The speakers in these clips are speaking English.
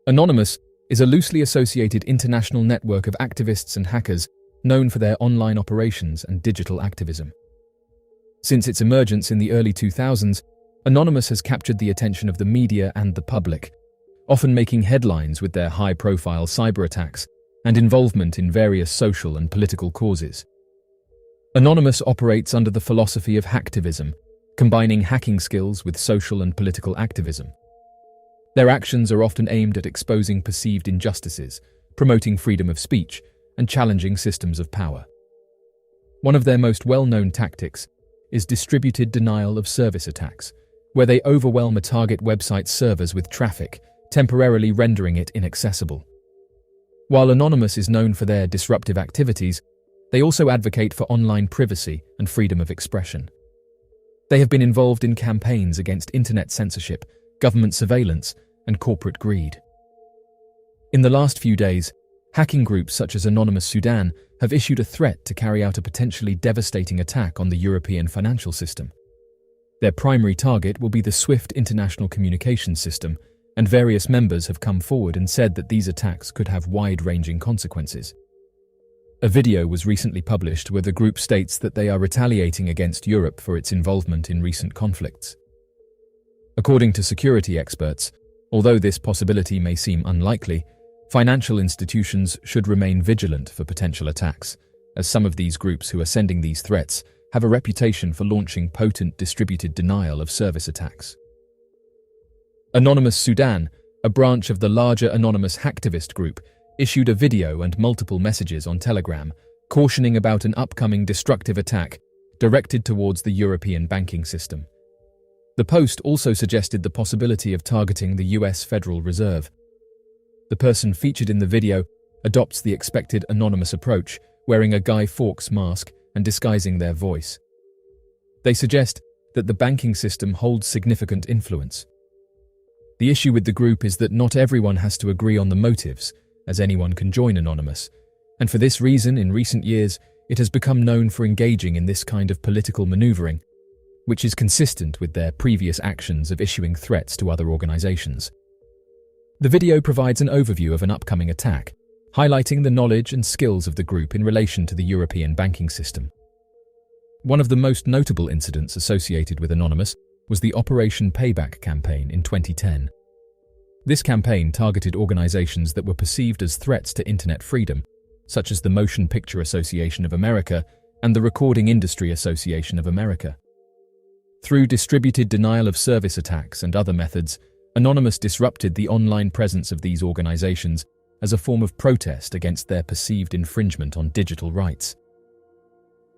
Anonymous is a loosely associated international network of activists and hackers known for their online operations and digital activism. Since its emergence in the early 2000s, Anonymous has captured the attention of the media and the public, often making headlines with their high-profile cyberattacks and involvement in various social and political causes. Anonymous operates under the philosophy of hacktivism, combining hacking skills with social and political activism. Their actions are often aimed at exposing perceived injustices, promoting freedom of speech, and challenging systems of power. One of their most well-known tactics is distributed denial of service attacks, where they overwhelm a target website's servers with traffic, temporarily rendering it inaccessible. While Anonymous is known for their disruptive activities, they also advocate for online privacy and freedom of expression. They have been involved in campaigns against internet censorship, government surveillance, and corporate greed. In the last few days, hacking groups such as Anonymous Sudan have issued a threat to carry out a potentially devastating attack on the European financial system. Their primary target will be the SWIFT international communications system, and various members have come forward and said that these attacks could have wide-ranging consequences. A video was recently published where the group states that they are retaliating against Europe for its involvement in recent conflicts. According to security experts, although this possibility may seem unlikely, financial institutions should remain vigilant for potential attacks, as some of these groups who are sending these threats have a reputation for launching potent distributed denial of service attacks. Anonymous Sudan, a branch of the larger Anonymous hacktivist group, issued a video and multiple messages on Telegram cautioning about an upcoming destructive attack directed towards the European banking system. The post also suggested the possibility of targeting the US Federal Reserve. The person featured in the video adopts the expected anonymous approach, wearing a Guy Fawkes mask and disguising their voice. They suggest that the banking system holds significant influence. The issue with the group is that not everyone has to agree on the motives, as anyone can join Anonymous, and for this reason, in recent years, it has become known for engaging in this kind of political maneuvering, which is consistent with their previous actions of issuing threats to other organizations. The video provides an overview of an upcoming attack, highlighting the knowledge and skills of the group in relation to the European banking system. One of the most notable incidents associated with Anonymous was the Operation Payback campaign in 2010. This campaign targeted organizations that were perceived as threats to internet freedom, such as the Motion Picture Association of America and the Recording Industry Association of America. Through distributed denial of service attacks and other methods, Anonymous disrupted the online presence of these organizations as a form of protest against their perceived infringement on digital rights.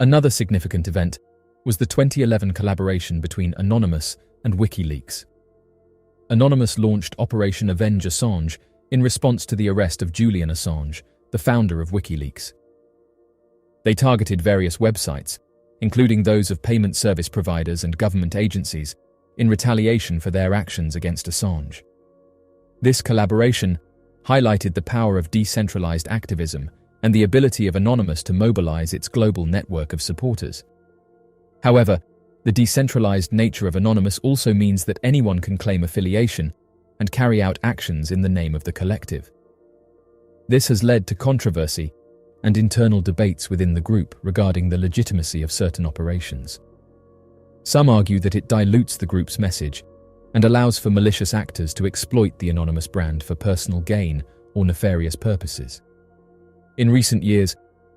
Another significant event was the 2011 collaboration between Anonymous and WikiLeaks. Anonymous launched Operation Avenge Assange in response to the arrest of Julian Assange, the founder of WikiLeaks. They targeted various websites, including those of payment service providers and government agencies, in retaliation for their actions against Assange. This collaboration highlighted the power of decentralized activism and the ability of Anonymous to mobilize its global network of supporters. However, the decentralized nature of Anonymous also means that anyone can claim affiliation and carry out actions in the name of the collective. This has led to controversy and internal debates within the group regarding the legitimacy of certain operations. Some argue that it dilutes the group's message and allows for malicious actors to exploit the Anonymous brand for personal gain or nefarious purposes. In recent years,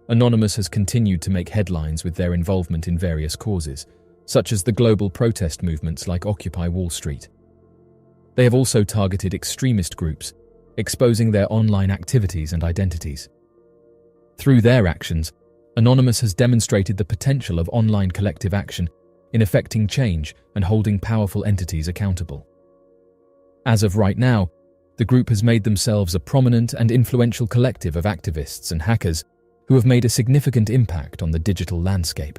Anonymous has continued to make headlines with their involvement in various causes, such as the global protest movements like Occupy Wall Street. They have also targeted extremist groups, exposing their online activities and identities. Through their actions, Anonymous has demonstrated the potential of online collective action in effecting change and holding powerful entities accountable. As of right now, the group has made themselves a prominent and influential collective of activists and hackers who have made a significant impact on the digital landscape.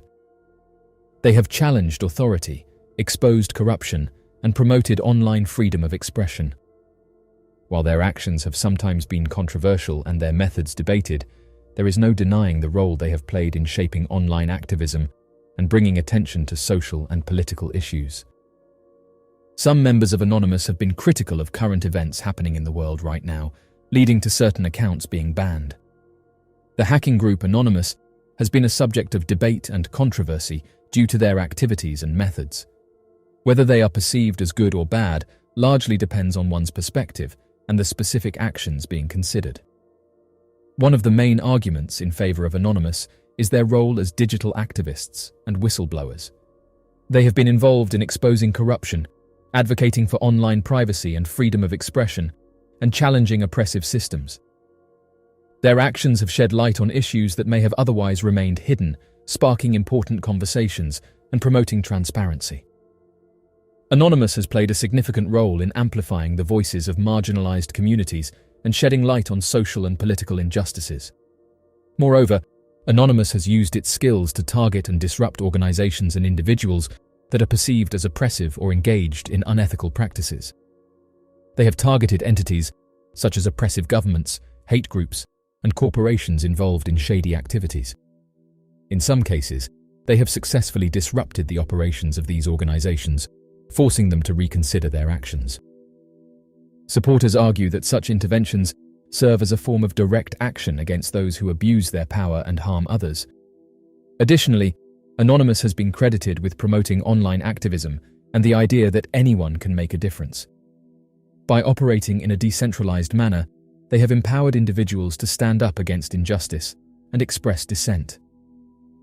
They have challenged authority, exposed corruption, and promoted online freedom of expression. While their actions have sometimes been controversial and their methods debated, there is no denying the role they have played in shaping online activism and bringing attention to social and political issues. Some members of Anonymous have been critical of current events happening in the world right now, leading to certain accounts being banned. The hacking group Anonymous has been a subject of debate and controversy due to their activities and methods. Whether they are perceived as good or bad largely depends on one's perspective and the specific actions being considered. One of the main arguments in favor of Anonymous is their role as digital activists and whistleblowers. They have been involved in exposing corruption, advocating for online privacy and freedom of expression, and challenging oppressive systems. Their actions have shed light on issues that may have otherwise remained hidden, sparking important conversations and promoting transparency. Anonymous has played a significant role in amplifying the voices of marginalized communities and shedding light on social and political injustices. Moreover, Anonymous has used its skills to target and disrupt organizations and individuals that are perceived as oppressive or engaged in unethical practices. They have targeted entities such as oppressive governments, hate groups, and corporations involved in shady activities. In some cases, they have successfully disrupted the operations of these organizations, forcing them to reconsider their actions. Supporters argue that such interventions serve as a form of direct action against those who abuse their power and harm others. Additionally, Anonymous has been credited with promoting online activism and the idea that anyone can make a difference. By operating in a decentralized manner, they have empowered individuals to stand up against injustice and express dissent.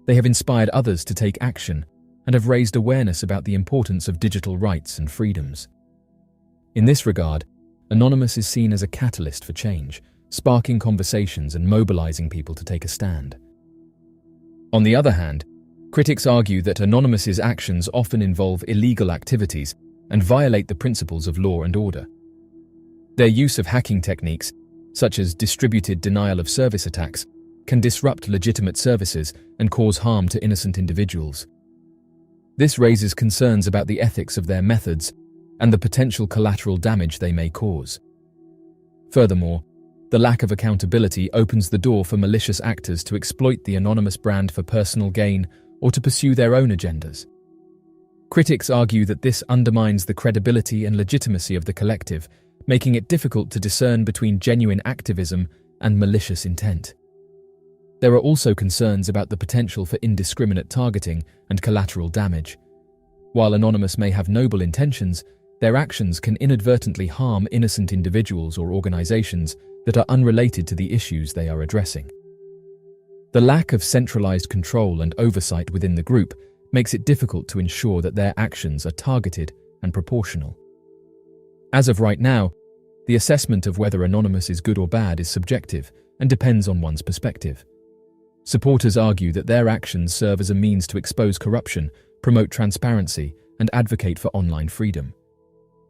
They have inspired others to take action and have raised awareness about the importance of digital rights and freedoms. In this regard, Anonymous is seen as a catalyst for change, sparking conversations and mobilizing people to take a stand. On the other hand, critics argue that Anonymous's actions often involve illegal activities and violate the principles of law and order. Their use of hacking techniques, such as distributed denial-of-service attacks, can disrupt legitimate services and cause harm to innocent individuals. This raises concerns about the ethics of their methods and the potential collateral damage they may cause. Furthermore, the lack of accountability opens the door for malicious actors to exploit the Anonymous brand for personal gain or to pursue their own agendas. Critics argue that this undermines the credibility and legitimacy of the collective, making it difficult to discern between genuine activism and malicious intent. There are also concerns about the potential for indiscriminate targeting and collateral damage. While Anonymous may have noble intentions, their actions can inadvertently harm innocent individuals or organizations that are unrelated to the issues they are addressing. The lack of centralized control and oversight within the group makes it difficult to ensure that their actions are targeted and proportional. As of right now, the assessment of whether Anonymous is good or bad is subjective and depends on one's perspective. Supporters argue that their actions serve as a means to expose corruption, promote transparency, and advocate for online freedom.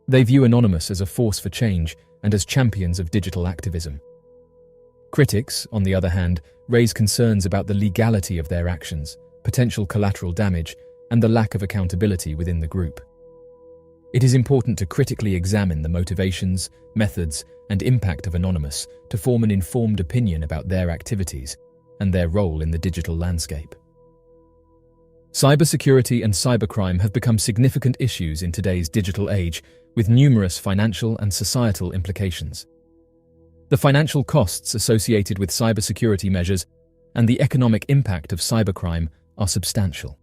They view Anonymous as a force for change and as champions of digital activism. Critics, on the other hand, raise concerns about the legality of their actions, potential collateral damage, and the lack of accountability within the group. It is important to critically examine the motivations, methods, and impact of Anonymous to form an informed opinion about their activities and their role in the digital landscape. Cybersecurity and cybercrime have become significant issues in today's digital age, with numerous financial and societal implications. The financial costs associated with cybersecurity measures and the economic impact of cybercrime are substantial.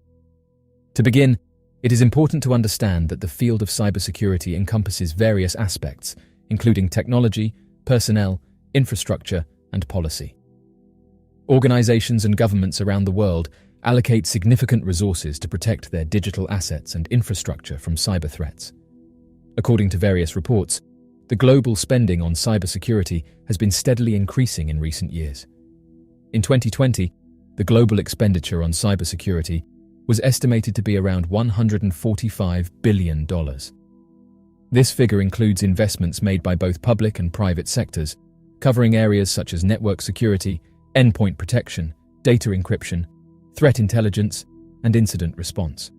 To begin, it is important to understand that the field of cybersecurity encompasses various aspects, including technology, personnel, infrastructure, and policy. Organizations and governments around the world allocate significant resources to protect their digital assets and infrastructure from cyber threats. According to various reports, the global spending on cybersecurity has been steadily increasing in recent years. In 2020, the global expenditure on cybersecurity was estimated to be around $145 billion. This figure includes investments made by both public and private sectors, covering areas such as network security, endpoint protection, data encryption, threat intelligence, and incident response.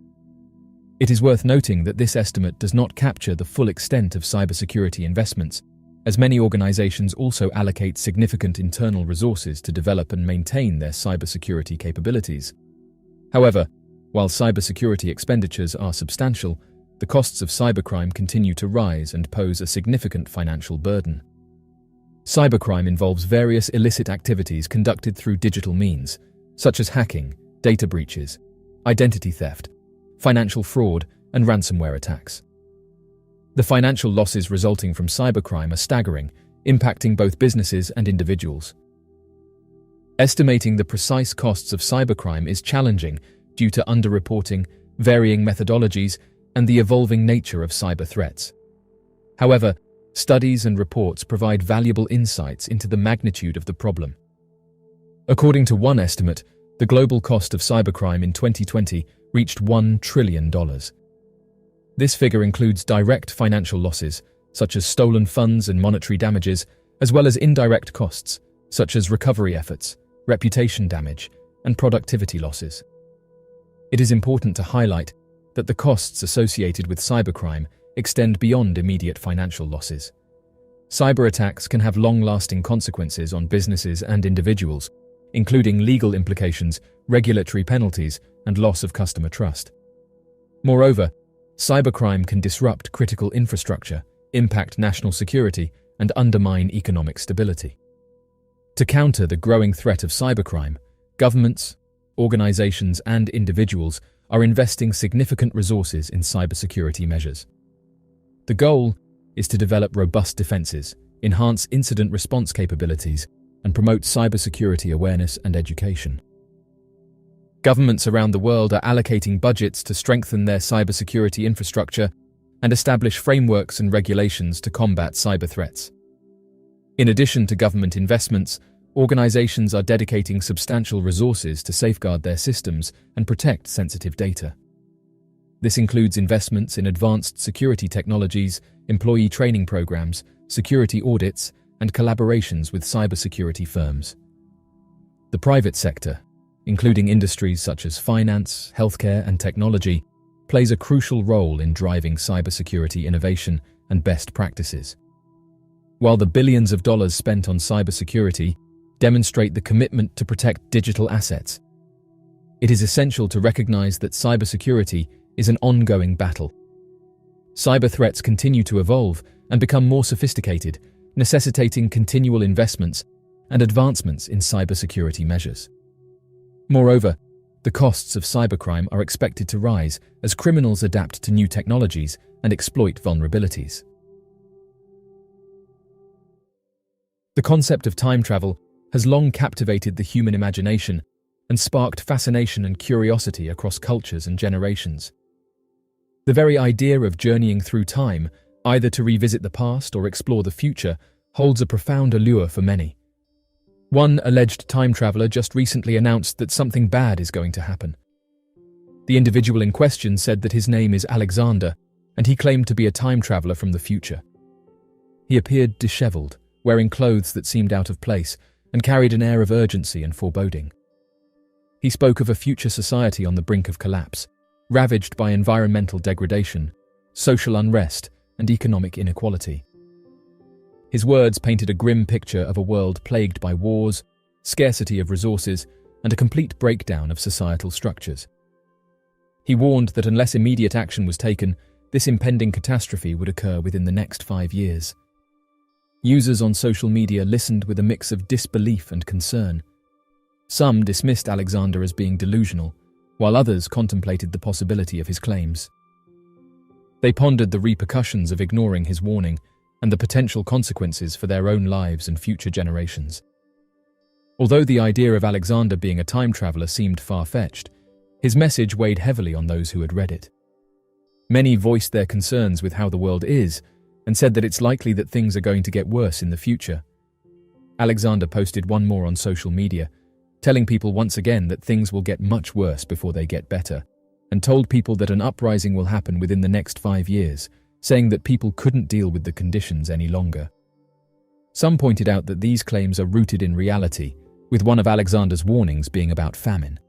It is worth noting that this estimate does not capture the full extent of cybersecurity investments, as many organizations also allocate significant internal resources to develop and maintain their cybersecurity capabilities. However, while cybersecurity expenditures are substantial, the costs of cybercrime continue to rise and pose a significant financial burden. Cybercrime involves various illicit activities conducted through digital means, such as hacking, data breaches, identity theft, financial fraud, and ransomware attacks. The financial losses resulting from cybercrime are staggering, impacting both businesses and individuals. Estimating the precise costs of cybercrime is challenging due to underreporting, varying methodologies, and the evolving nature of cyber threats. However, studies and reports provide valuable insights into the magnitude of the problem. According to one estimate, the global cost of cybercrime in 2020 reached $1 trillion. This figure includes direct financial losses, such as stolen funds and monetary damages, as well as indirect costs, such as recovery efforts, reputation damage, and productivity losses. It is important to highlight that the costs associated with cybercrime extend beyond immediate financial losses. Cyberattacks can have long-lasting consequences on businesses and individuals, including legal implications, regulatory penalties, and loss of customer trust. Moreover, cybercrime can disrupt critical infrastructure, impact national security, and undermine economic stability. To counter the growing threat of cybercrime, governments, organizations, and individuals are investing significant resources in cybersecurity measures. The goal is to develop robust defenses, enhance incident response capabilities, and promote cybersecurity awareness and education. Governments around the world are allocating budgets to strengthen their cybersecurity infrastructure and establish frameworks and regulations to combat cyber threats. In addition to government investments, organizations are dedicating substantial resources to safeguard their systems and protect sensitive data. This includes investments in advanced security technologies, employee training programs, security audits, and collaborations with cybersecurity firms. The private sector, including industries such as finance, healthcare, and technology, plays a crucial role in driving cybersecurity innovation and best practices. While the billions of dollars spent on cybersecurity demonstrate the commitment to protect digital assets, it is essential to recognize that cybersecurity is an ongoing battle. Cyber threats continue to evolve and become more sophisticated, necessitating continual investments and advancements in cybersecurity measures. Moreover, the costs of cybercrime are expected to rise as criminals adapt to new technologies and exploit vulnerabilities. The concept of time travel has long captivated the human imagination and sparked fascination and curiosity across cultures and generations. The very idea of journeying through time, either to revisit the past or explore the future, holds a profound allure for many. One alleged time traveler just recently announced that something bad is going to happen. The individual in question said that his name is Alexander, and he claimed to be a time traveler from the future. He appeared disheveled, wearing clothes that seemed out of place, and carried an air of urgency and foreboding. He spoke of a future society on the brink of collapse, ravaged by environmental degradation, social unrest, and economic inequality. His words painted a grim picture of a world plagued by wars, scarcity of resources, and a complete breakdown of societal structures. He warned that unless immediate action was taken, this impending catastrophe would occur within the next 5 years. Users on social media listened with a mix of disbelief and concern. Some dismissed Alexander as being delusional, while others contemplated the possibility of his claims. They pondered the repercussions of ignoring his warning and the potential consequences for their own lives and future generations. Although the idea of Alexander being a time traveler seemed far-fetched, his message weighed heavily on those who had read it. Many voiced their concerns with how the world is and said that it's likely that things are going to get worse in the future. Alexander posted one more on social media, telling people once again that things will get much worse before they get better, and told people that an uprising will happen within the next 5 years, saying that people couldn't deal with the conditions any longer. Some pointed out that these claims are rooted in reality, with one of Alexander's warnings being about famine.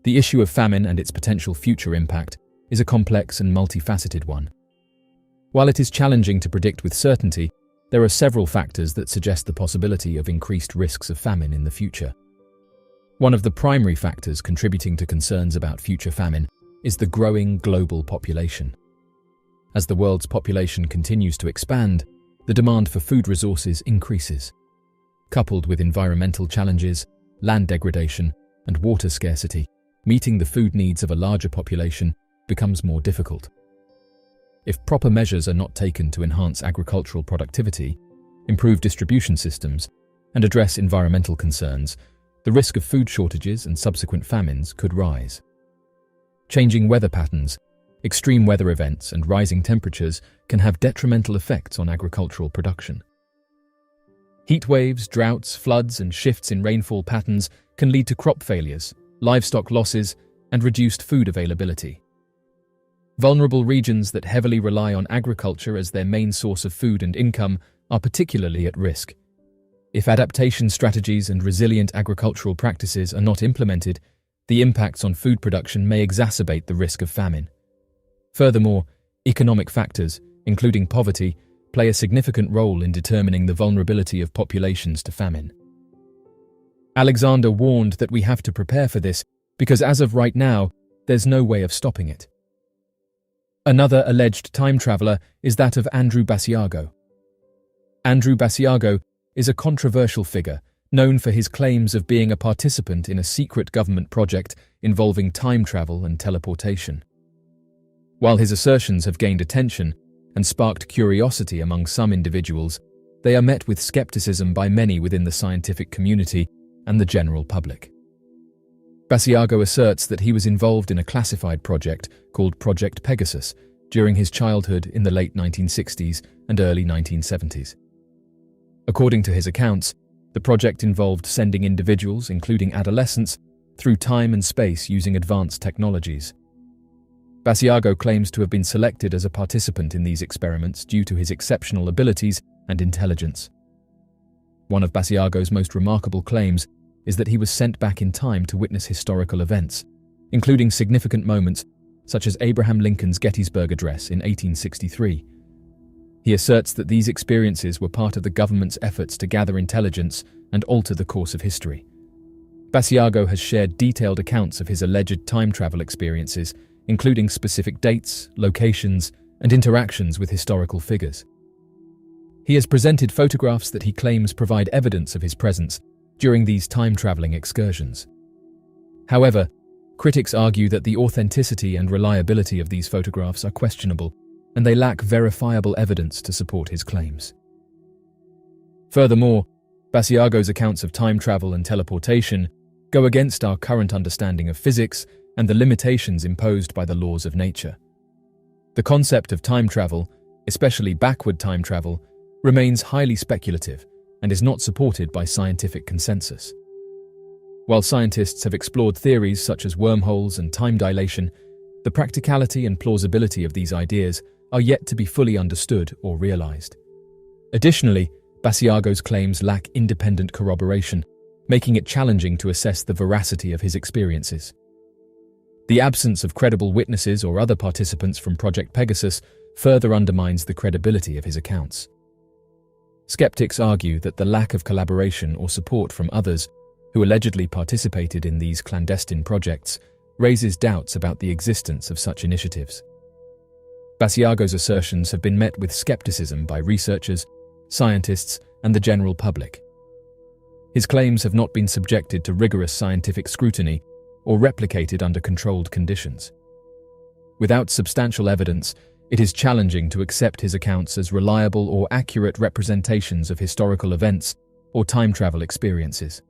The issue of famine and its potential future impact is a complex and multifaceted one. While it is challenging to predict with certainty, there are several factors that suggest the possibility of increased risks of famine in the future. One of the primary factors contributing to concerns about future famine is the growing global population. As the world's population continues to expand, the demand for food resources increases. Coupled with environmental challenges, land degradation, and water scarcity, meeting the food needs of a larger population becomes more difficult. If proper measures are not taken to enhance agricultural productivity, improve distribution systems, and address environmental concerns, the risk of food shortages and subsequent famines could rise. Changing weather patterns, extreme weather events, and rising temperatures can have detrimental effects on agricultural production. Heat waves, droughts, floods, and shifts in rainfall patterns can lead to crop failures, livestock losses, and reduced food availability. Vulnerable regions that heavily rely on agriculture as their main source of food and income are particularly at risk. If adaptation strategies and resilient agricultural practices are not implemented, the impacts on food production may exacerbate the risk of famine. Furthermore, economic factors, including poverty, play a significant role in determining the vulnerability of populations to famine. Alexander warned that we have to prepare for this because as of right now, there's no way of stopping it. Another alleged time traveler is that of Andrew Basiago. Andrew Basiago is a controversial figure known for his claims of being a participant in a secret government project involving time travel and teleportation. While his assertions have gained attention and sparked curiosity among some individuals, they are met with skepticism by many within the scientific community and the general public. Basiago asserts that he was involved in a classified project called Project Pegasus during his childhood in the late 1960s and early 1970s. According to his accounts, the project involved sending individuals, including adolescents, through time and space using advanced technologies. Basiago claims to have been selected as a participant in these experiments due to his exceptional abilities and intelligence. One of Basiago's most remarkable claims is that he was sent back in time to witness historical events, including significant moments such as Abraham Lincoln's Gettysburg Address in 1863. He asserts that these experiences were part of the government's efforts to gather intelligence and alter the course of history. Basiago has shared detailed accounts of his alleged time travel experiences, including specific dates, locations, and interactions with historical figures. He has presented photographs that he claims provide evidence of his presence during these time-traveling excursions. However, critics argue that the authenticity and reliability of these photographs are questionable, and they lack verifiable evidence to support his claims. Furthermore, Basiago's accounts of time travel and teleportation go against our current understanding of physics and the limitations imposed by the laws of nature. The concept of time travel, especially backward time travel, remains highly speculative and is not supported by scientific consensus. While scientists have explored theories such as wormholes and time dilation, the practicality and plausibility of these ideas are yet to be fully understood or realized. Additionally, Basiago's claims lack independent corroboration, making it challenging to assess the veracity of his experiences. The absence of credible witnesses or other participants from Project Pegasus further undermines the credibility of his accounts. Skeptics argue that the lack of collaboration or support from others who allegedly participated in these clandestine projects raises doubts about the existence of such initiatives. Basiago's assertions have been met with skepticism by researchers, scientists, and the general public. His claims have not been subjected to rigorous scientific scrutiny or replicated under controlled conditions. Without substantial evidence, it is challenging to accept his accounts as reliable or accurate representations of historical events or time travel experiences.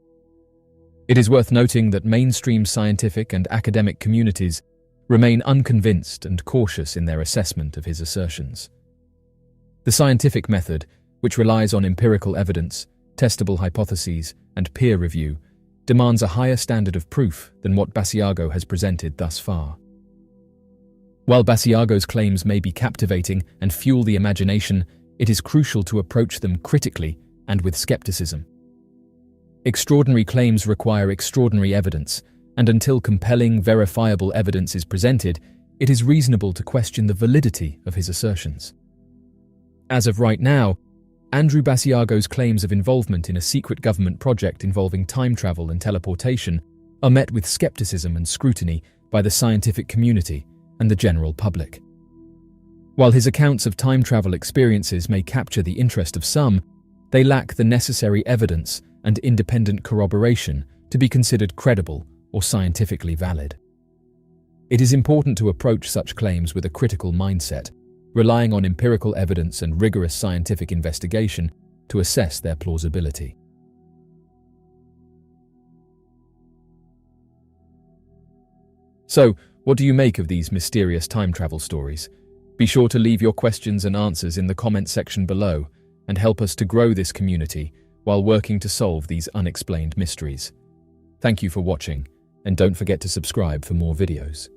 It is worth noting that mainstream scientific and academic communities remain unconvinced and cautious in their assessment of his assertions. The scientific method, which relies on empirical evidence, testable hypotheses, and peer review, demands a higher standard of proof than what Basiago has presented thus far. While Basiago's claims may be captivating and fuel the imagination, it is crucial to approach them critically and with skepticism. Extraordinary claims require extraordinary evidence, and until compelling, verifiable evidence is presented, it is reasonable to question the validity of his assertions. As of right now, Andrew Basiago's claims of involvement in a secret government project involving time travel and teleportation are met with skepticism and scrutiny by the scientific community and the general public. While his accounts of time travel experiences may capture the interest of some, they lack the necessary evidence and independent corroboration to be considered credible or scientifically valid. It is important to approach such claims with a critical mindset, relying on empirical evidence and rigorous scientific investigation to assess their plausibility. So, what do you make of these mysterious time travel stories? Be sure to leave your questions and answers in the comment section below and help us to grow this community while working to solve these unexplained mysteries. Thank you for watching, and don't forget to subscribe for more videos.